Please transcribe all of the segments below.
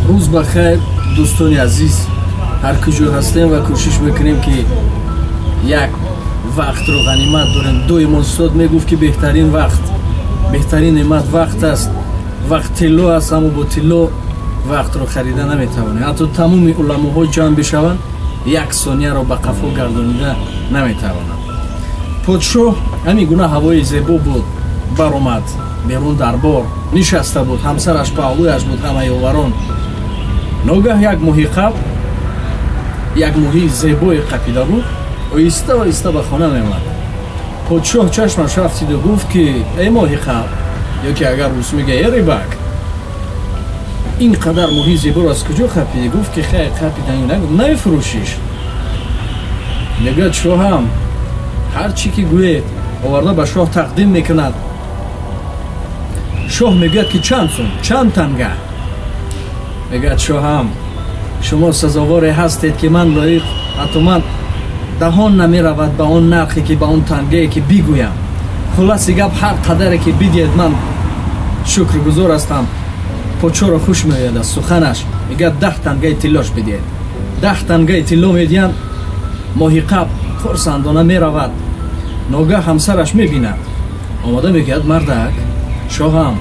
روز بخیر دوستان عزیز، هر کجا هستیم و کوشش میکنیم که یک وقت رو غنیمت داریم. دو امام صادق میگفت که بهترین وقت، بهترین نعمت وقت است. وقت طلا است، اما با طلا وقت رو خریده نمیتوانید. حتی تمام علماها جمع بشوند یک ثانیه رو به قفا گردانیده نمیتوانند. پادشاه همین گونه هوای زیبا بود، برآمد بیرون دربار نشسته بود، همسرش پهلویش بود، همه یاوران. ناگاه یک ماهی قب، یک ماهی زیبای قپیده بود، آهسته آهسته به خانه می‌آمد. پادشاه چشمش رفت و گفت که ای ماهی قب، یا که اگر روس میگه ای ریبک، اینقدر ماهی زیبا رو از کجا قپیدی؟ گفت که خیر قپیدن نمیفروشیش. میگه شاهم هر چی که گوید آورده به شاه تقدیم میکند. شاه میگه که چند سوم، چند تنگه؟ میگه شاهم شما سزاوار هستید که من لایق، حتی من دهان نمی رود به آن نرخی که به آن تنگه که بگویم. خلاص گپ هر قدری که بدید من شکرگزار هستم. پادشاه را خوش میآید از سخنش. میگه 10 تنگه طلاش بدید. 10 تنگه طلا میدین. ماهی قب خرسندانه میرود. ناگاه همسرش میبیند، آماده میگه مردک شاهم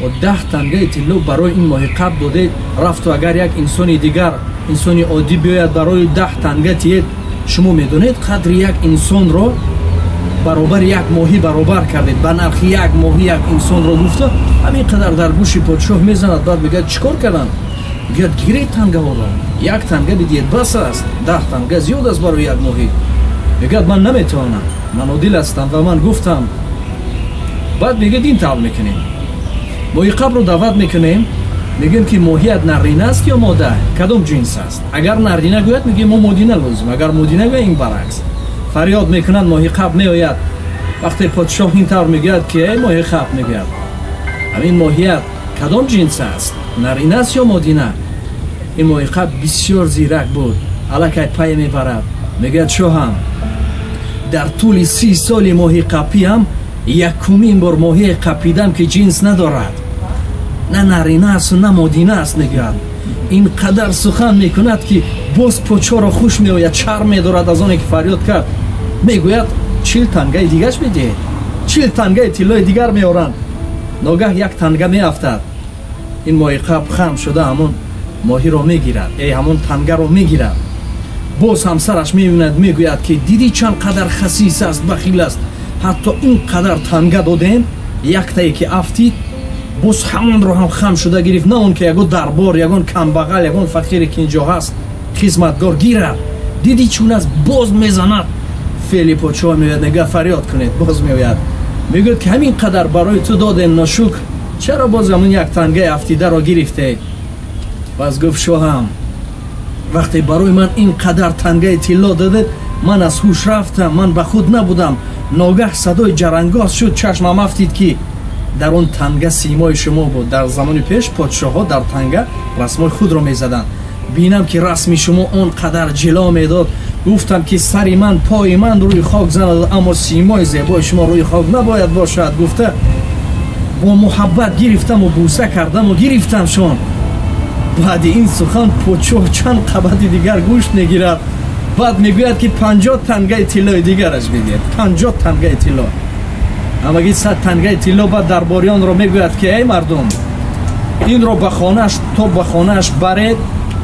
و 10 تنگه طلا برای این ماهی قب داده رفت و اگر یک انسانی دیگر، انسانی عادی بیاید برای 10 تنگه تید، شما میدونید قدر یک انسان رو برابر یک ماهی برابر کردید. به نرخ یک ماهی یک انسان رو گفته. همین قدر در گوش پادشاه میزند. بعد میگه چیکار کردن؟ میگه گیری تنگه ها رو 1 تنگه بدید بس است، 10 تنگه زیاد است برای یک ماهی. میگه من نمیتونم، من عادل هستم و من گفتم. بعد میگه این طور میکنیم، ماهی قب رو دعوت میکنیم، میگیم که ماهیت نرینه است یا ماده، کدام جنس است؟ اگر نرینه گوید میگیم ما مدینه لازم، اگر مدینه گوید این برعکس. فریاد میکنند، ماهی قب میآید. وقتی پادشاه این طور میگوید که ای ماهی قب، میگوید همین ماهیت کدام جنس است، نرینه است یا مدینه؟ این ماهی قب بسیار زیرک بود، الکی پای میبرد. میگه شاهم در طول 30 سال ماهی قپی هم یکمین بار ماهی قپیدم که جنس ندارد، نه نرینه است و نه مدینه است. میگه این قدر سخن میکند که باز پادشاه را خوش میآید، شرم میدارد از آنی که فریاد کرد. میگوید 40 تنگه دیگرش بده، 40 تنگه طلای دیگر میارند. ناگاه 1 تنگه میافتد. این ماهی قب خم شده همون ماهی را میگیرد، همون تنگه را میگیرد. باز همسرش میبیند، میگوید که دیدی چند قدر خسیس است، بخیل است، حتی این قدر تنگه دادیم، 1 تایی که افتید باز همون رو هم خم شده گرفت. نه اون که یگون دربار، یگون کمبغل، یگون فقیری که اینجا هست خدمتگار گیرد. دیدی چون از باز میزند. فعلی پادشاه میگوید نگه فریاد کنید. باز میگوید، میگوید که همین قدر برای تو دادیم ناشکر، چرا باز همون 1 تنگه افتیده را گرفته؟ باز گفت شاهم وقتی برای من این قدر تنگه طلا داده، من از هوش رفتم، من به خود نبودم. ناگاه صدای جرنگاز شد، چشمم افتید که در اون تنگه سیمای شما بود. در زمان پیش پادشاه ها در تنگه رسمای خود را میزدن. بینم که رسمی شما اون قدر جلا میداد. گفتم که سری من، پای من روی خاک زند، اما سیمای زیبای شما روی خاک نباید باشد. گفته با محبت گرفتم و بوسه کردم و گرفتم شون. بعد این سخن پادشاه چند قبط دیگر گوش میگیرد. بعد میگوید که 50 تنگه طلای دیگرش بدید، 50 تنگه طلا. اما اگه 100 تنگه طلا. بعد درباریان را میگوید که ای مردم، این را به خانهش، تو به خانهش برید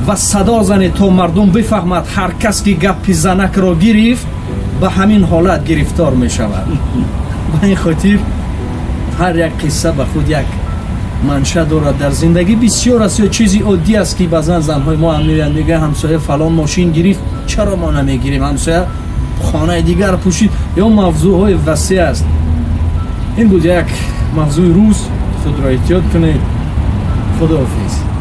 و صدا زنید تا مردم بفهمد هر کس که گپ زنک را گرفت به همین حالت گرفتار می شود. به این خاطر هر یک قصه به خود یک منشأ دارد. در زندگی بسیار است یا چیزی عادی است که بعضا زنهای ما هم میگن، میگه همسایه فلان ماشین گرفت، چرا ما نمیگیریم؟ همسایه خانه دیگر پوشید. یا موضوع های وسیع است. این بود یک موضوع روز. خود را احتیاط کنید. خداحافظ.